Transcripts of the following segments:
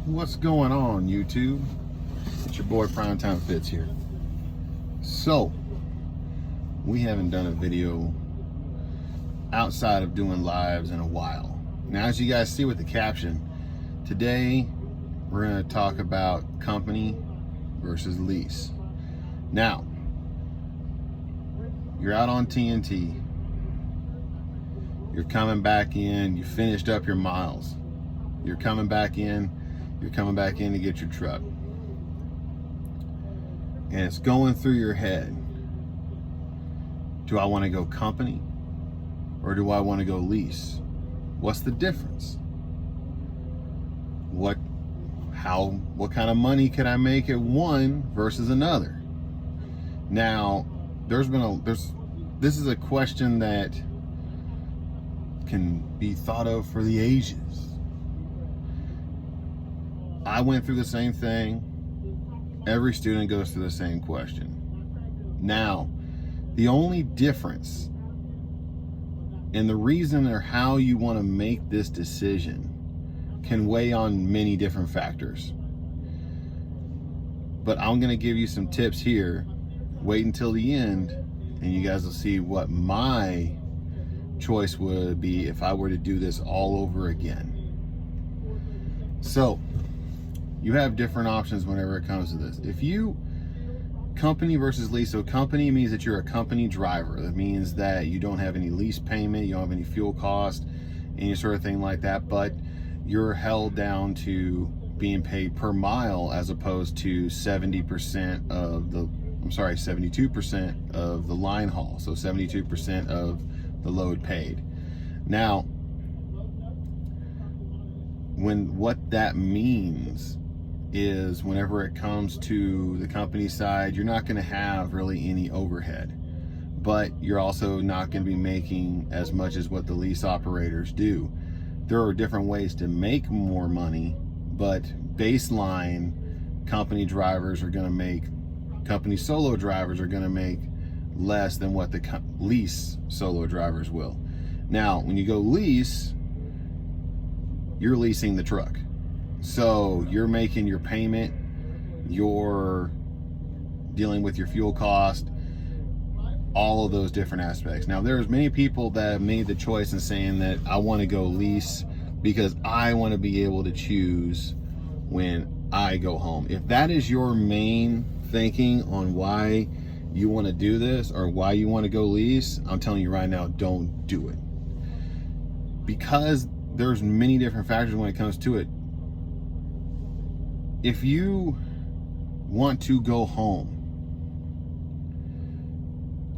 What's going on, YouTube? It's your boy Primetime Fitz here. So, we haven't done a video outside of doing lives in a while. Now, as you guys see with the caption, today we're going to talk about company versus lease. Now, you're out on TNT. You're coming back in. You finished up your miles. You're coming back in to get your truck. And it's going through your head. Do I want to go company or do I want to go lease? What's the difference? What kind of money could I make at one versus another? Now, this is a question that can be thought of for the ages. I went through the same thing. Every student goes through the same question. Now, the only difference and the reason or how you want to make this decision can weigh on many different factors. But I'm going to give you some tips here. Wait until the end and you guys will see what my choice would be if I were to do this all over again. So, you have different options whenever it comes to this. If you company versus lease, so company means that you're a company driver. That means that you don't have any lease payment, you don't have any fuel cost, any sort of thing like that, but you're held down to being paid per mile as opposed to 72% of the line haul. So 72% of the load paid. Now, what that means is whenever it comes to the company side, you're not going to have really any overhead, but you're also not going to be making as much as what the lease operators do. There are different ways to make more money, but baseline company drivers are going to make, company solo drivers are going to make less than what the lease solo drivers will. Now, when you go lease, you're leasing the truck. So you're making your payment, you're dealing with your fuel cost, all of those different aspects. Now, there's many people that have made the choice in saying that I want to go lease because I want to be able to choose when I go home. If that is your main thinking on why you want to do this or why you want to go lease, I'm telling you right now, don't do it. Because there's many different factors when it comes to it. If you want to go home,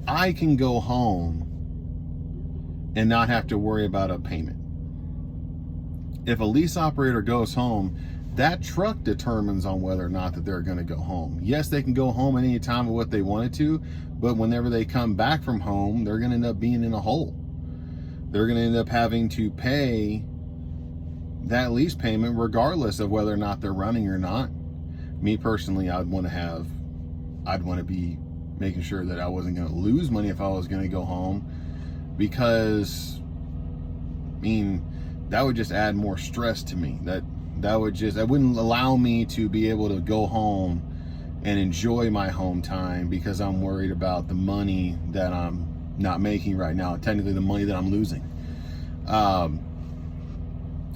I can go home and not have to worry about a payment. If a lease operator goes home, that truck determines on whether or not that they're going to go home. Yes, they can go home at any time of what they wanted to, but whenever they come back from home, they're going to end up being in a hole. They're going to end up having to pay that lease payment regardless of whether or not they're running or not. Me personally, I'd want to be making sure that I wasn't going to lose money if I was going to go home, because I mean, that would just add more stress to me. That wouldn't allow me to be able to go home and enjoy my home time because I'm worried about the money that I'm not making right now, technically the money that I'm losing.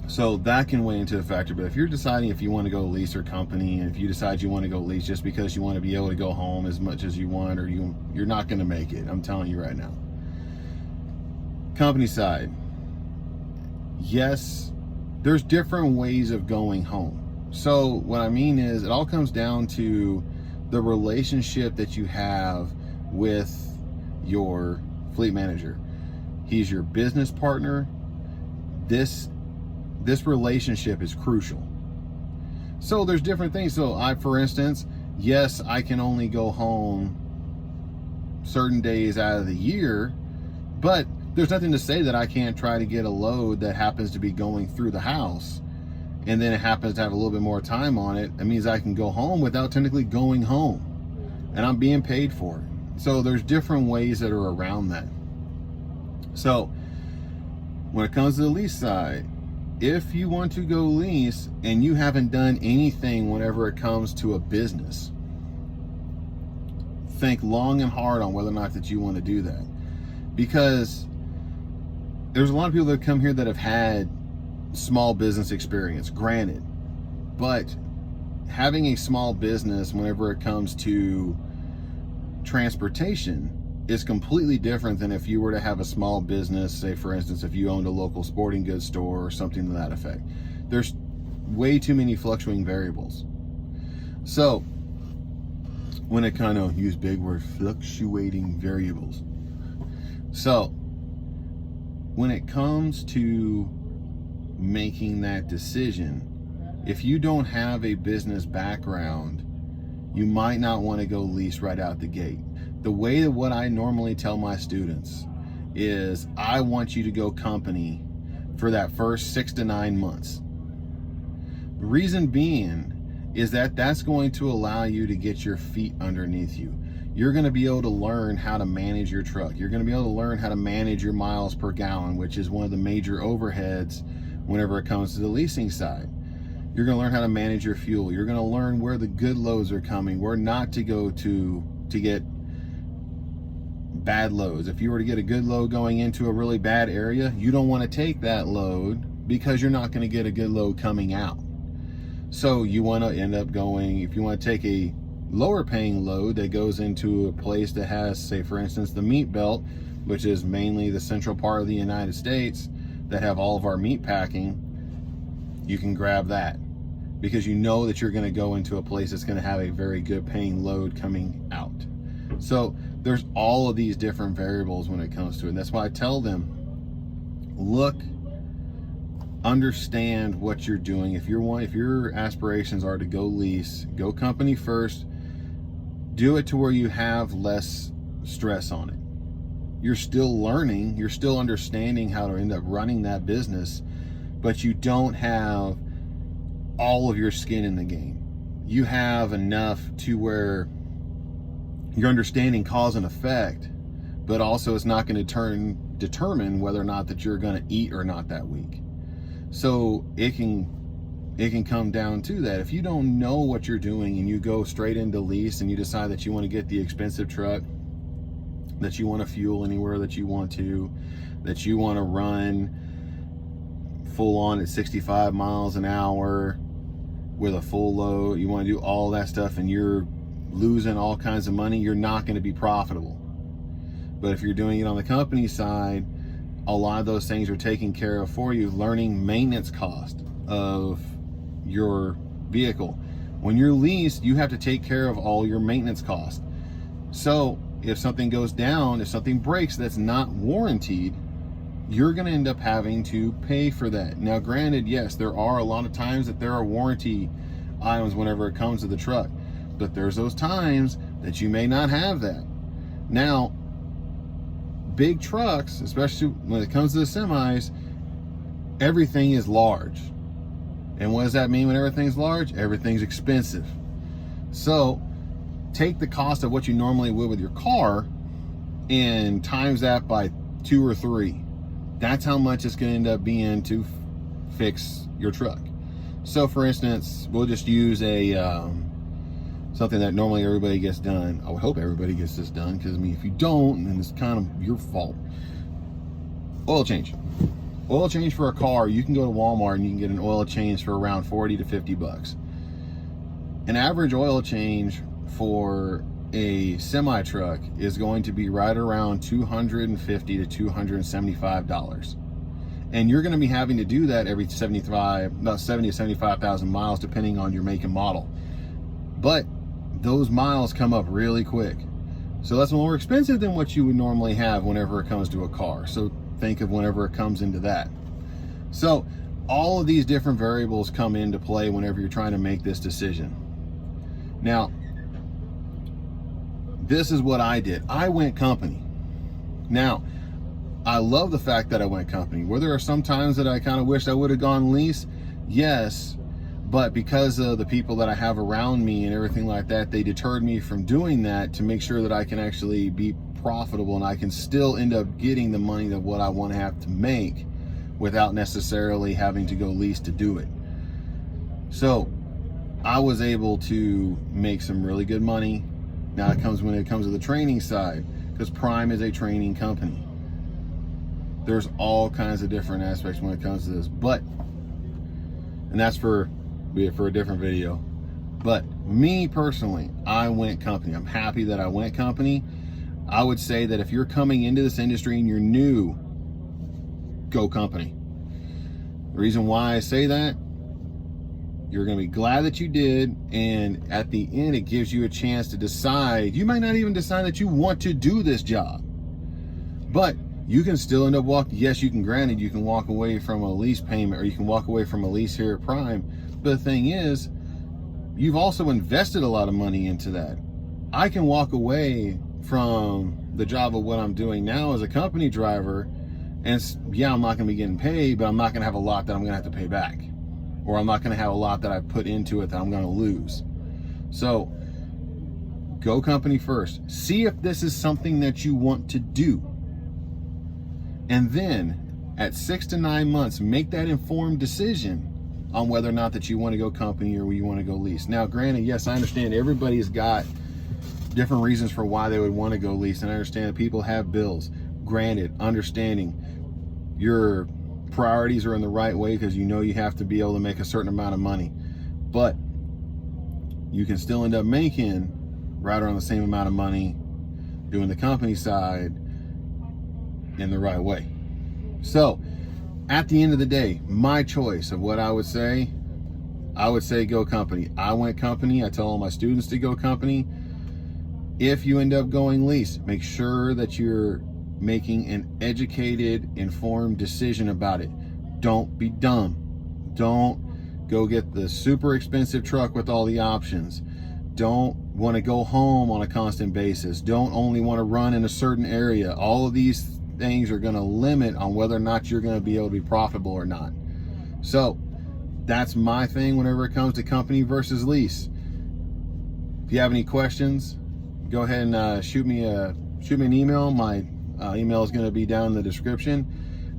So that can weigh into a factor. But if you're deciding if you want to go lease or company, and if you decide you want to go lease just because you want to be able to go home as much as you want, or you're not going to make it, I'm telling you right now. Company side, yes, there's different ways of going home. So what I mean is, it all comes down to the relationship that you have with your fleet manager. He's your business partner. This relationship is crucial. So there's different things. So for instance, yes, I can only go home certain days out of the year, but there's nothing to say that I can't try to get a load that happens to be going through the house, and then it happens to have a little bit more time on it. That means I can go home without technically going home, and I'm being paid for it. So there's different ways that are around that. So when it comes to the lease side, if you want to go lease and you haven't done anything whenever it comes to a business, think long and hard on whether or not that you want to do that. Because there's a lot of people that come here that have had small business experience, granted, but having a small business whenever it comes to transportation is completely different than if you were to have a small business, say for instance, if you owned a local sporting goods store or something to that effect. There's way too many fluctuating variables. So when it kind of use big word, fluctuating variables. So when it comes to making that decision, if you don't have a business background, you might not want to go lease right out the gate. The way that what I normally tell my students is I want you to go company for that first 6 to 9 months. The reason being is that that's going to allow you to get your feet underneath you. You're going to be able to learn how to manage your truck. You're going to be able to learn how to manage your miles per gallon, which is one of the major overheads whenever it comes to the leasing side. You're going to learn how to manage your fuel. You're going to learn where the good loads are coming, where not to go to get bad loads. If you were to get a good load going into a really bad area, you don't want to take that load because you're not going to get a good load coming out. So you want to end up going, if you want to take a lower paying load that goes into a place that has, say for instance, the meat belt, which is mainly the central part of the United States that have all of our meat packing, you can grab that because you know that you're going to go into a place that's going to have a very good paying load coming out. So there's all of these different variables when it comes to it. And that's why I tell them, look, understand what you're doing. If your aspirations are to go lease, go company first, do it to where you have less stress on it. You're still learning, you're still understanding how to end up running that business, but you don't have all of your skin in the game. You have enough to where you're understanding cause and effect, but also it's not going to determine whether or not that you're going to eat or not that week. So it can come down to that. If you don't know what you're doing and you go straight into lease and you decide that you want to get the expensive truck, that you want to fuel anywhere that you want to, that you want to run full on at 65 miles an hour with a full load, you want to do all that stuff and you're losing all kinds of money, you're not going to be profitable. But if you're doing it on the company side, a lot of those things are taken care of for you. Learning maintenance cost of your vehicle. When you're leased, you have to take care of all your maintenance costs. So if something goes down, if something breaks that's not warranted, you're going to end up having to pay for that. Now granted, yes, there are a lot of times that there are warranty items whenever it comes to the truck, but there's those times that you may not have that. Now big trucks, especially when it comes to the semis, everything is large. And what does that mean when everything's large? Everything's expensive. So take the cost of what you normally would with your car and times that by 2 or 3. That's how much it's going to end up being to fix your truck. So for instance, we'll just use a something that normally everybody gets done. I would hope everybody gets this done, because I mean, if you don't, then it's kind of your fault. Oil change. Oil change for a car, you can go to Walmart and you can get an oil change for around 40 to 50 bucks. An average oil change for a semi truck is going to be right around $250 to $275. And you're going to be having to do that every 70 to 75,000 miles, depending on your make and model. But those miles come up really quick. So that's more expensive than what you would normally have whenever it comes to a car. So think of whenever it comes into that. So all of these different variables come into play whenever you're trying to make this decision. Now, this is what I did. I went company. Now, I love the fact that I went company. Were there some times that I kind of wished I would have gone lease? Yes. But because of the people that I have around me and everything like that, they deterred me from doing that to make sure that I can actually be profitable and I can still end up getting the money that what I want to have to make without necessarily having to go lease to do it. So I was able to make some really good money. Now when it comes to the training side, because Prime is a training company. There's all kinds of different aspects when it comes to this, and that's for a different video. But me personally, I went company. I'm happy that I went company. I would say that if you're coming into this industry and you're new, go company. The reason why I say that, you're going to be glad that you did, and at the end it gives you a chance to decide. You might not even decide that you want to do this job, but you can still end up walking. Yes, you can walk away from a lease payment, or you can walk away from a lease here at Prime. But the thing is, you've also invested a lot of money into that. I can walk away from the job of what I'm doing now as a company driver, and yeah, I'm not going to be getting paid, but I'm not going to have a lot that I'm going to have to pay back. Or I'm not going to have a lot that I put into it that I'm going to lose. So go company first. See if this is something that you want to do. And then at 6 to 9 months, make that informed decision on whether or not that you want to go company or you want to go lease. Now, granted, yes, I understand everybody's got different reasons for why they would want to go lease. And I understand that people have bills. Granted, understanding your priorities are in the right way, because you know you have to be able to make a certain amount of money, but you can still end up making right around the same amount of money doing the company side in the right way. So at the end of the day, my choice of what I would say go company. I went company. I tell all my students to go company. If you end up going lease, make sure that you're making an educated, informed decision about it. Don't be dumb. Don't go get the super expensive truck with all the options. Don't want to go home on a constant basis. Don't only want to run in a certain area. All of these things are going to limit on whether or not you're going to be able to be profitable or not. So that's my thing whenever it comes to company versus lease. If you have any questions, go ahead and shoot me an email. My email is going to be down in the description.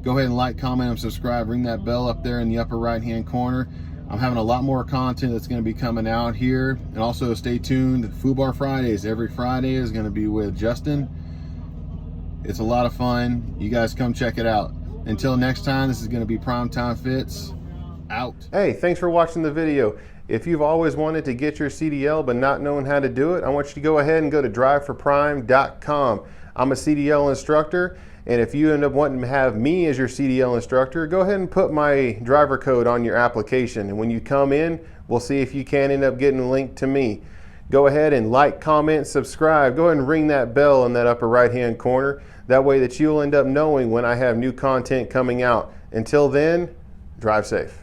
Go ahead and like, comment, and subscribe. Ring that bell up there in the upper right hand corner. I'm having a lot more content that's going to be coming out here. And also stay tuned. FUBAR Fridays. Every Friday is going to be with Justin. It's a lot of fun. You guys come check it out. Until next time, this is going to be Primetime Fitz out. Hey, thanks for watching the video. If you've always wanted to get your CDL but not knowing how to do it, I want you to go ahead and go to driveforprime.com. I'm a CDL instructor, and if you end up wanting to have me as your CDL instructor, go ahead and put my driver code on your application, and when you come in, we'll see if you can end up getting linked to me. Go ahead and like, comment, subscribe. Go ahead and ring that bell in that upper right hand corner. That way that you'll end up knowing when I have new content coming out. Until then, drive safe.